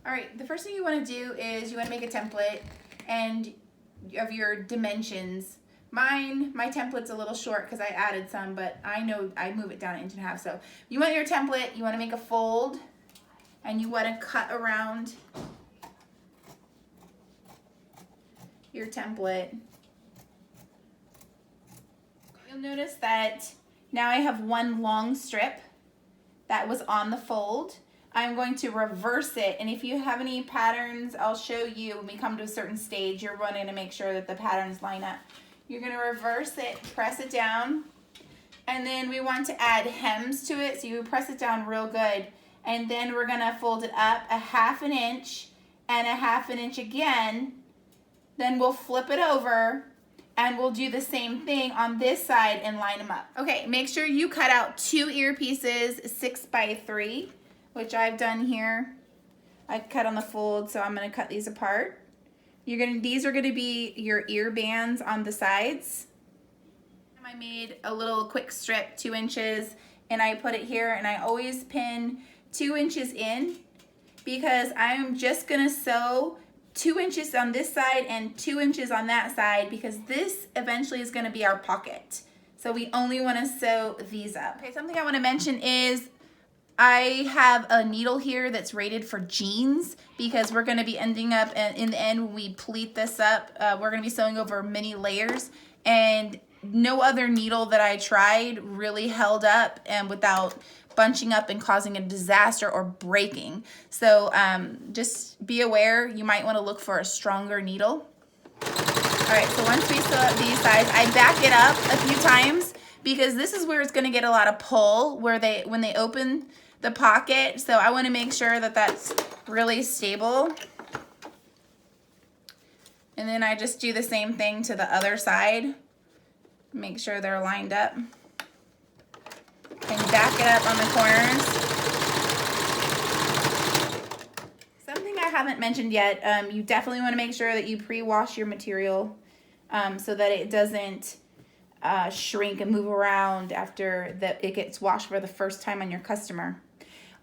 All right, the first thing you want to do is you want to make a template and of your dimensions. My template's a little short because I added some, but I know I move it down an inch and a half. So you want your template, you want to make a fold, and you want to cut around your template. You'll notice that now I have one long strip that was on the fold. I'm going to reverse it, and if you have any patterns, I'll show you when we come to a certain stage. You're wanting to make sure that the patterns line up. You're going to reverse it, press it down, and then we want to add hems to it, so you press it down real good, and then we're going to fold it up a 1/2 inch and a 1/2 inch again. Then we'll flip it over and we'll do the same thing on this side and line them up. Okay, make sure you cut out 2 earpieces 6 by 3, which I've done here. I cut on the fold, so I'm gonna cut these apart. These are gonna be your ear bands on the sides. I made a little quick strip, 2 inches, and I put it here, and I always pin 2 inches in because I'm just gonna sew 2 inches on this side and 2 inches on that side because this eventually is gonna be our pocket. So we only wanna sew these up. Okay, something I wanna mention is I have a needle here that's rated for jeans because we're gonna be ending up, in the end when we pleat this up, we're gonna be sewing over many layers, and no other needle that I tried really held up and without bunching up and causing a disaster or breaking. So just be aware, you might wanna look for a stronger needle. All right, so once we sew up these sides, I back it up a few times because this is where it's gonna get a lot of pull when they open the pocket. So I wanna make sure that that's really stable. And then I just do the same thing to the other side. Make sure they're lined up. And back it up on the corners. Something I haven't mentioned yet, you definitely wanna make sure that you pre-wash your material so that it doesn't shrink and move around after it gets washed for the first time on your customer.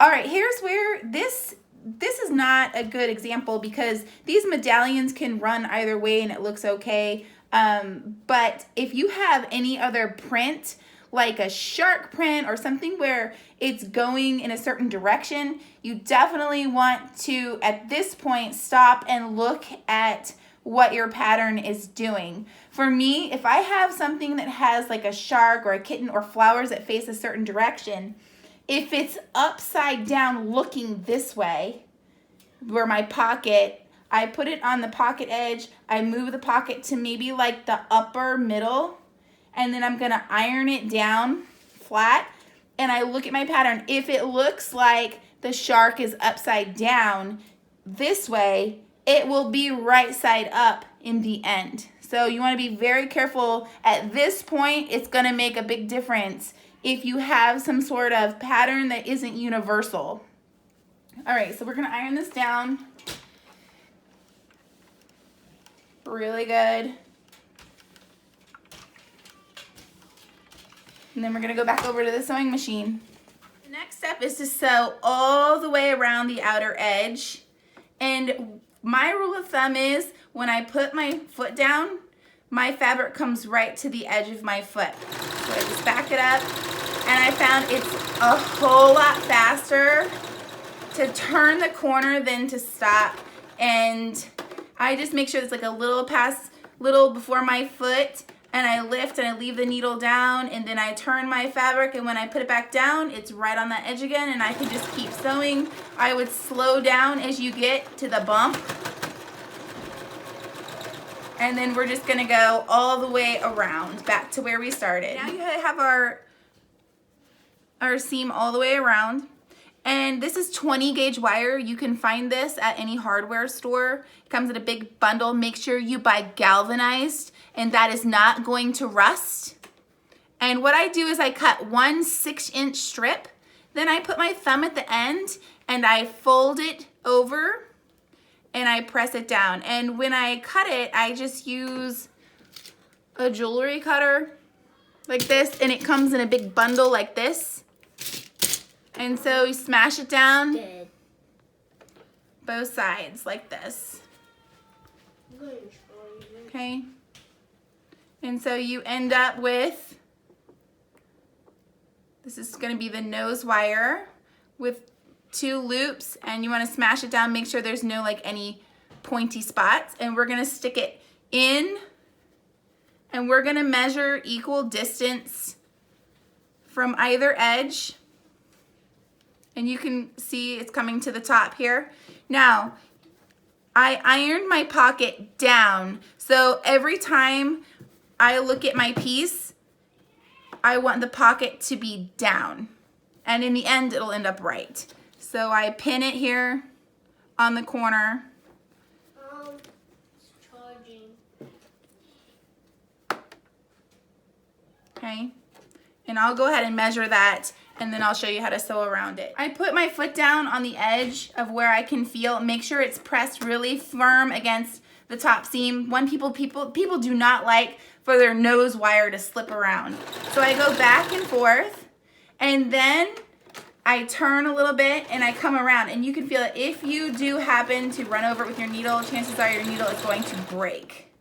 All right, here's where this is not a good example because these medallions can run either way and it looks okay. But if you have any other print, like a shark print or something where it's going in a certain direction, you definitely want to, at this point, stop and look at what your pattern is doing. For me, if I have something that has like a shark or a kitten or flowers that face a certain direction, if it's upside down looking this way, where my pocket, I put it on the pocket edge, I move the pocket to maybe like the upper middle, and then I'm gonna iron it down flat, and I look at my pattern. If it looks like the shark is upside down this way, it will be right side up in the end. So you wanna be very careful. At this point, it's gonna make a big difference if you have some sort of pattern that isn't universal. All right, so we're gonna iron this down really good. And then we're gonna go back over to the sewing machine. The next step is to sew all the way around the outer edge. And my rule of thumb is when I put my foot down, my fabric comes right to the edge of my foot. So I just back it up, and I found it's a whole lot faster to turn the corner than to stop. And I just make sure it's like a little before my foot, and I lift and I leave the needle down, and then I turn my fabric, and when I put it back down, it's right on that edge again, and I can just keep sewing. I would slow down as you get to the bump. And then we're just gonna go all the way around, back to where we started. Now you have our seam all the way around. And this is 20 gauge wire. You can find this at any hardware store. It comes in a big bundle. Make sure you buy galvanized, and that is not going to rust. And what I do is I cut 1 6-inch strip. Then I put my thumb at the end and I fold it over and I press it down. And when I cut it, I just use a jewelry cutter like this, and it comes in a big bundle like this. And so you smash it down both sides like this. Okay. And so you end up with, this is going to be the nose wire with 2 loops, and you want to smash it down, make sure there's no like any pointy spots, and we're going to stick it in, and we're going to measure equal distance from either edge, and you can see it's coming to the top here. Now, I ironed my pocket down, so every time I look at my piece, I want the pocket to be down, and in the end it'll end up right. So I pin it here on the corner. It's charging. Okay, and I'll go ahead and measure that, and then I'll show you how to sew around it. I put my foot down on the edge of where I can feel, make sure it's pressed really firm against the top seam. People do not like for their nose wire to slip around. So I go back and forth, and then I turn a little bit and I come around, and you can feel it. If you do happen to run over it with your needle, chances are your needle is going to break.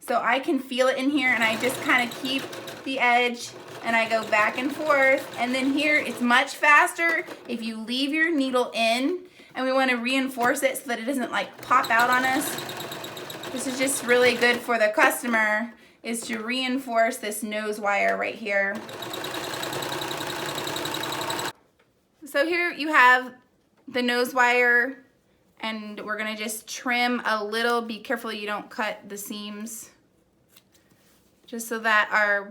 So I can feel it in here, and I just kind of keep the edge and I go back and forth. And then here it's much faster if you leave your needle in, and we want to reinforce it so that it doesn't like pop out on us. This is just really good for the customer, is to reinforce this nose wire right here. So here you have the nose wire, and we're gonna just trim a little. Be careful you don't cut the seams, just so that our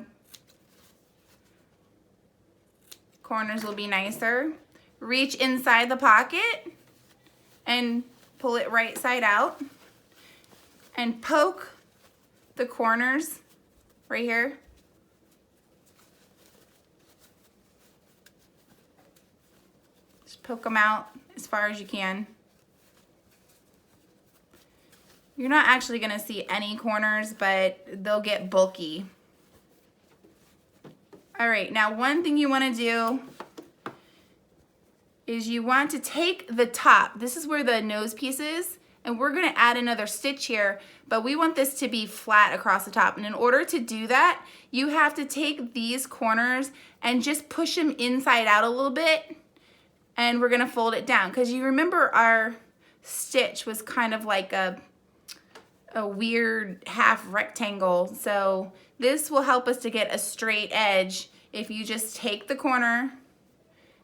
corners will be nicer. Reach inside the pocket and pull it right side out, and poke the corners right here. Poke them out as far as you can. You're not actually going to see any corners, but they'll get bulky. All right, now one thing you want to do is you want to take the top. This is where the nose piece is, and we're going to add another stitch here, but we want this to be flat across the top. And in order to do that, you have to take these corners and just push them inside out a little bit. And we're gonna fold it down, because you remember our stitch was kind of like a weird half rectangle. So this will help us to get a straight edge if you just take the corner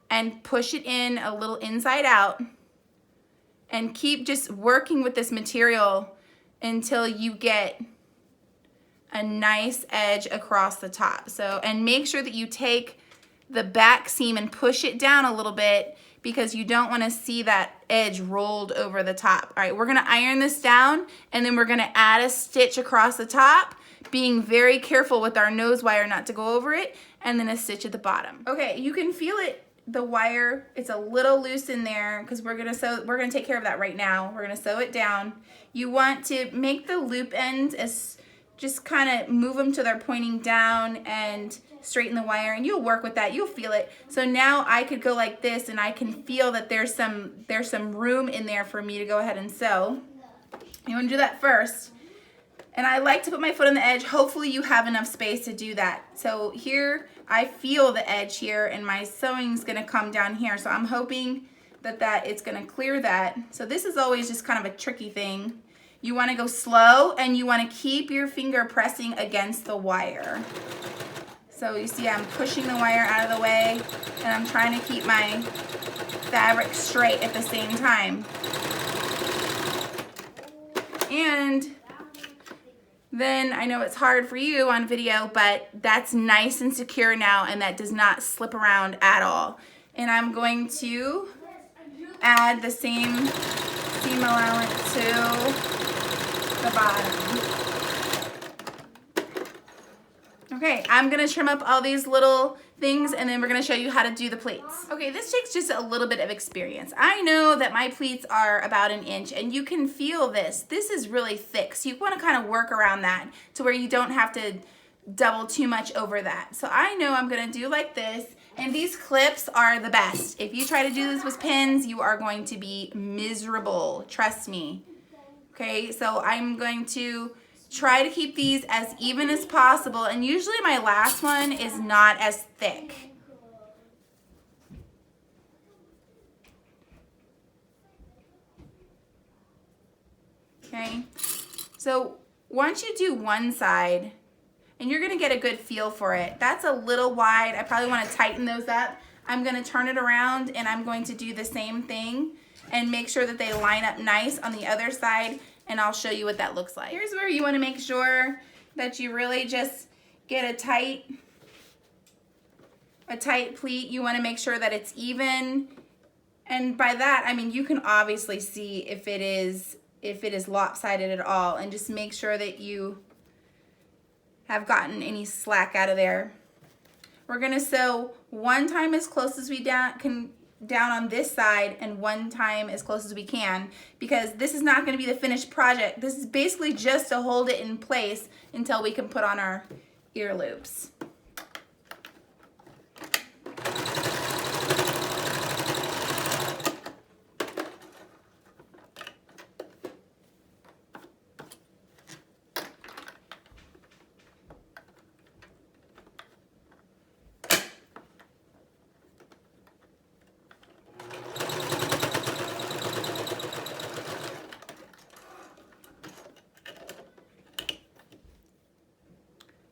and push it in a little inside out, and keep just working with this material until you get a nice edge across the top. So, and make sure that you take the back seam and push it down a little bit, because you don't want to see that edge rolled over the top. All right, we're gonna iron this down, and then we're gonna add a stitch across the top, being very careful with our nose wire not to go over it, and then a stitch at the bottom. Okay, you can feel it, the wire, it's a little loose in there, because we're gonna take care of that right now. We're gonna sew it down. You want to make the loop ends as, just kind of move them till they're pointing down, and straighten the wire, and you'll work with that. You'll feel it. So now I could go like this, and I can feel that there's some room in there for me to go ahead and sew. You want to do that first. And I like to put my foot on the edge. Hopefully you have enough space to do that. So here I feel the edge here, and my sewing's gonna come down here. So I'm hoping that it's gonna clear that. So this is always just kind of a tricky thing. You want to go slow, and you want to keep your finger pressing against the wire. So you see I'm pushing the wire out of the way, and I'm trying to keep my fabric straight at the same time. And then I know it's hard for you on video, but that's nice and secure now, and that does not slip around at all. And I'm going to add the same seam allowance to the bottom. Okay, I'm gonna trim up all these little things, and then we're gonna show you how to do the pleats. Okay, this takes just a little bit of experience. I know that my pleats are about 1 inch, and you can feel this. This is really thick, so you wanna kind of work around that to where you don't have to double too much over that. So I know I'm gonna do like this, And these clips are the best. If you try to do this with pins, you are going to be miserable. Trust me. Okay, so I'm going to try to keep these as even as possible. And usually my last one is not as thick. Okay, so once you do one side, and you're gonna get a good feel for it. That's a little wide. I probably wanna tighten those up. I'm gonna turn it around and I'm going to do the same thing and make sure that they line up nice on the other side, and I'll show you what that looks like. Here's where you wanna make sure that you really just get a tight pleat. You wanna make sure that it's even. And by that, I mean, you can obviously see if it is lopsided at all, and just make sure that you have gotten any slack out of there. We're gonna sew one time as close as we can down on this side, and one time as close as we can, because this is not gonna be the finished project. This is basically just to hold it in place until we can put on our ear loops.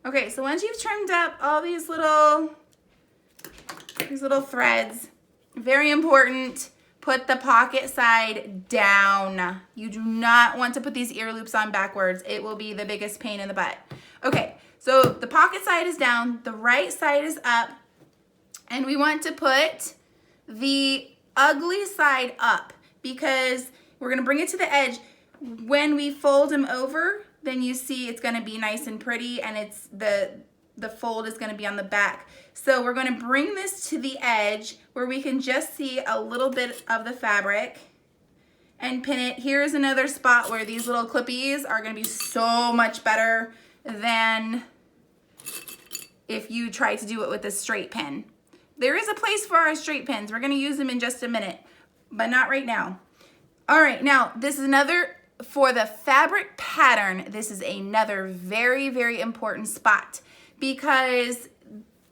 Okay, so once you've trimmed up all these little threads, very important, put the pocket side down. You do not want to put these ear loops on backwards. It will be the biggest pain in the butt. Okay, so the pocket side is down, the right side is up, and we want to put the ugly side up because we're gonna bring it to the edge. When we fold them over, then you see it's gonna be nice and pretty, and it's the fold is gonna be on the back. So we're gonna bring this to the edge where we can just see a little bit of the fabric and pin it. Here's another spot where these little clippies are gonna be so much better than if you try to do it with a straight pin. There is a place for our straight pins. We're gonna use them in just a minute, but not right now. All right, now this is another, for the fabric pattern, this is another very, very important spot, because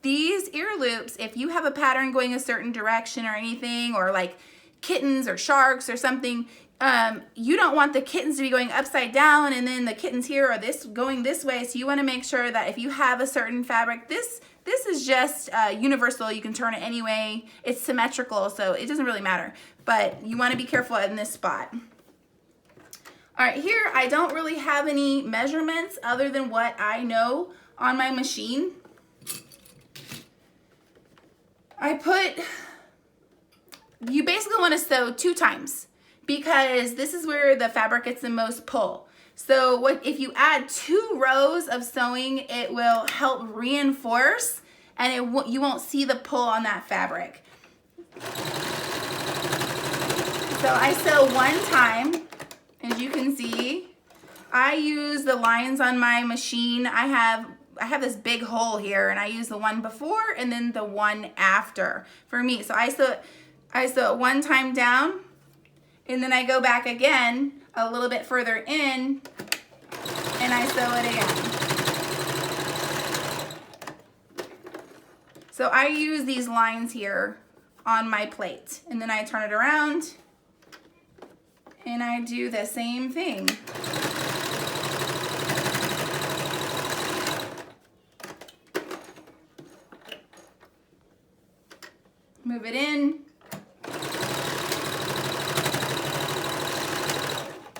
these ear loops, if you have a pattern going a certain direction or anything, or like kittens or sharks or something, you don't want the kittens to be going upside down and then the kittens here are going this way. So you want to make sure that if you have a certain fabric, this is just universal. You can turn it any way. It's symmetrical, so it doesn't really matter. But you want to be careful in this spot. All right, here I don't really have any measurements other than what I know on my machine. You basically want to sew 2 times because this is where the fabric gets the most pull. So if you add 2 rows of sewing, it will help reinforce, and you won't see the pull on that fabric. So I sew 1 time. As you can see, I use the lines on my machine. I have this big hole here, and I use the one before and then the one after for me. So I sew it 1 time down, and then I go back again a little bit further in, and I sew it again. So I use these lines here on my plate, and then I turn it around and I do the same thing. Move it in.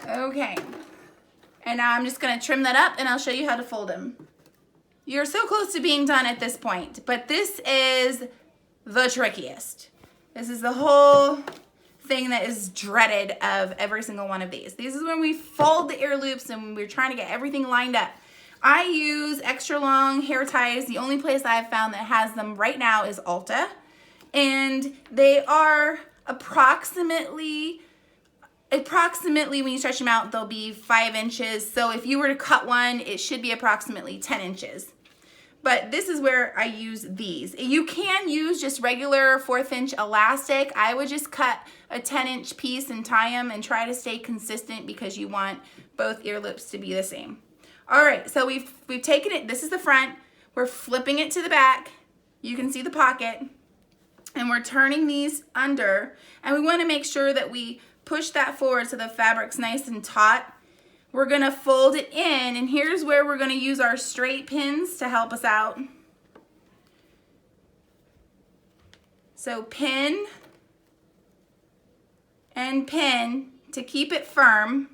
Okay. And now I'm just gonna trim that up and I'll show you how to fold them. You're so close to being done at this point, but this is the trickiest. This is the whole thing that is dreaded of every single one of these. This is when we fold the ear loops and we're trying to get everything lined up. I use extra long hair ties. The only place I've found that has them right now is Ulta, and they are approximately when you stretch them out, they'll be 5 inches. So if you were to cut one, it should be approximately 10 inches. but this is where I use these. You can use just regular 1/4 inch elastic. I would just cut a 10-inch piece and tie them and try to stay consistent because you want both ear loops to be the same. All right, so we've taken it, this is the front, we're flipping it to the back. You can see the pocket, and we're turning these under, and we want to make sure that we push that forward so the fabric's nice and taut. We're gonna fold it in, and here's where we're gonna use our straight pins to help us out. So pin and pin to keep it firm,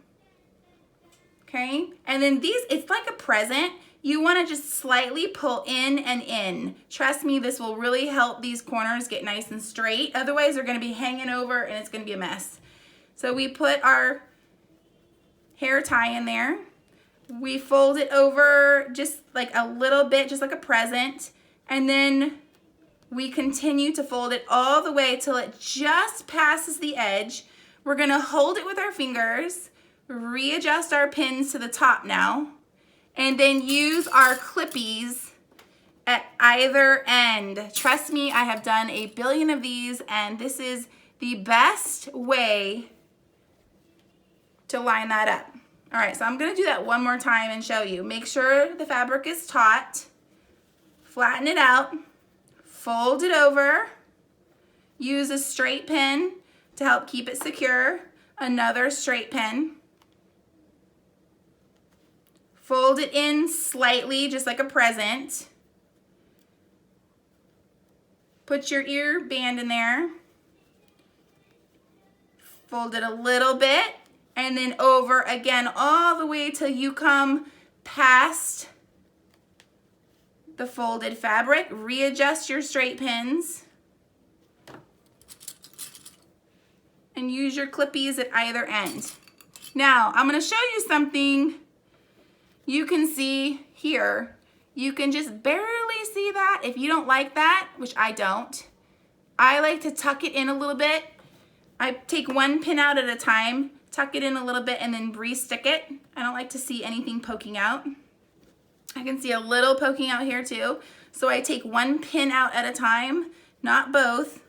okay? And then these, it's like a present. You wanna just slightly pull in and in. Trust me, this will really help these corners get nice and straight. Otherwise, they're gonna be hanging over and it's gonna be a mess. So we put our hair tie in there. We fold it over just like a little bit, just like a present. And then we continue to fold it all the way till it just passes the edge. We're gonna hold it with our fingers, readjust our pins to the top now, and then use our clippies at either end. Trust me, I have done a billion of these, and this is the best way to line that up. All right, so I'm gonna do that one more time and show you. Make sure the fabric is taut, flatten it out, fold it over, use a straight pin to help keep it secure, another straight pin, fold it in slightly, just like a present, put your ear band in there, fold it a little bit, and then over again all the way till you come past the folded fabric. Readjust your straight pins and use your clippies at either end. Now I'm going to show you something you can see here. You can just barely see that. If you don't like that, which I don't, I like to tuck it in a little bit. I take one pin out at a time, tuck it in a little bit, and then re-stick it. I don't like to see anything poking out. I can see a little poking out here too. So I take one pin out at a time, not both,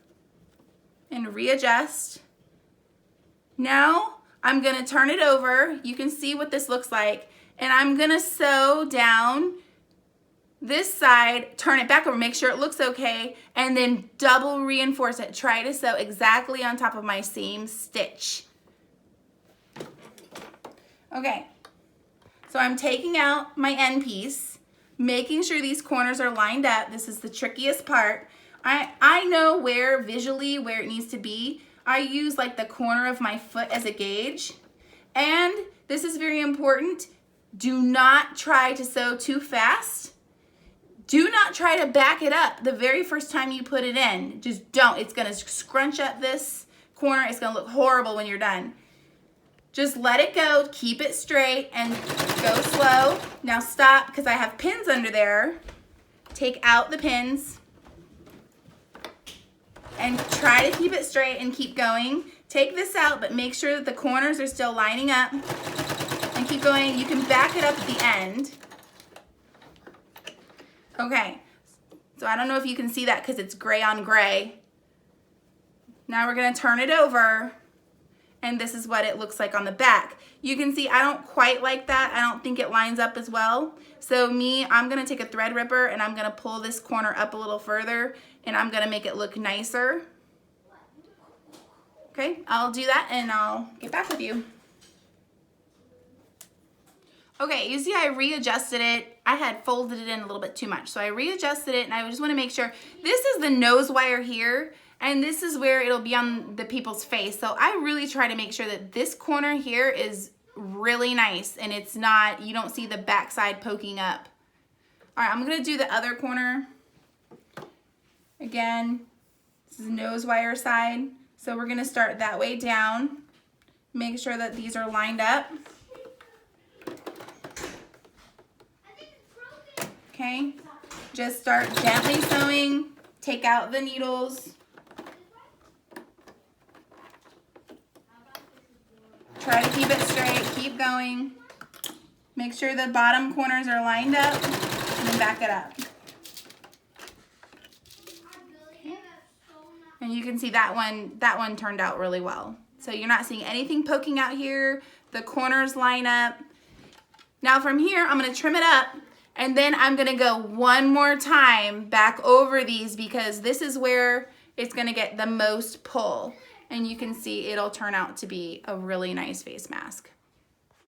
and readjust. Now I'm gonna turn it over. You can see what this looks like. And I'm gonna sew down this side, turn it back over, make sure it looks okay, and then double reinforce it. Try to sew exactly on top of my same stitch. Okay, so I'm taking out my end piece, making sure these corners are lined up. This is the trickiest part. I know visually where it needs to be. I use like the corner of my foot as a gauge. And this is very important. Do not try to sew too fast. Do not try to back it up the very first time you put it in. Just don't. It's gonna scrunch up this corner. It's gonna look horrible when you're done. Just let it go, keep it straight, and go slow. Now stop, because I have pins under there. Take out the pins and try to keep it straight and keep going. Take this out, but make sure that the corners are still lining up, and keep going. You can back it up at the end. Okay, so I don't know if you can see that because it's gray on gray. Now we're gonna turn it over, and this is what it looks like on the back. You can see I don't quite like that. I don't think it lines up as well. So I'm gonna take a thread ripper and I'm gonna pull this corner up a little further, and I'm gonna make it look nicer. Okay, I'll do that and I'll get back with you. Okay, you see I readjusted it. I had folded it in a little bit too much. So I readjusted it, and I just wanna make sure. This is the nose wire here, and this is where it'll be on the people's face. So I really try to make sure that this corner here is really nice, and it's not, you don't see the backside poking up. All right, I'm gonna do the other corner. Again, this is the nose wire side. So we're gonna start that way down. Make sure that these are lined up. Okay, just start gently sewing, take out the needles. Try to keep it straight, keep going. Make sure the bottom corners are lined up, and then back it up. And you can see that one turned out really well. So you're not seeing anything poking out here. The corners line up. Now from here, I'm gonna trim it up, and then I'm gonna go one more time back over these because this is where it's gonna get the most pull. And you can see it'll turn out to be a really nice face mask.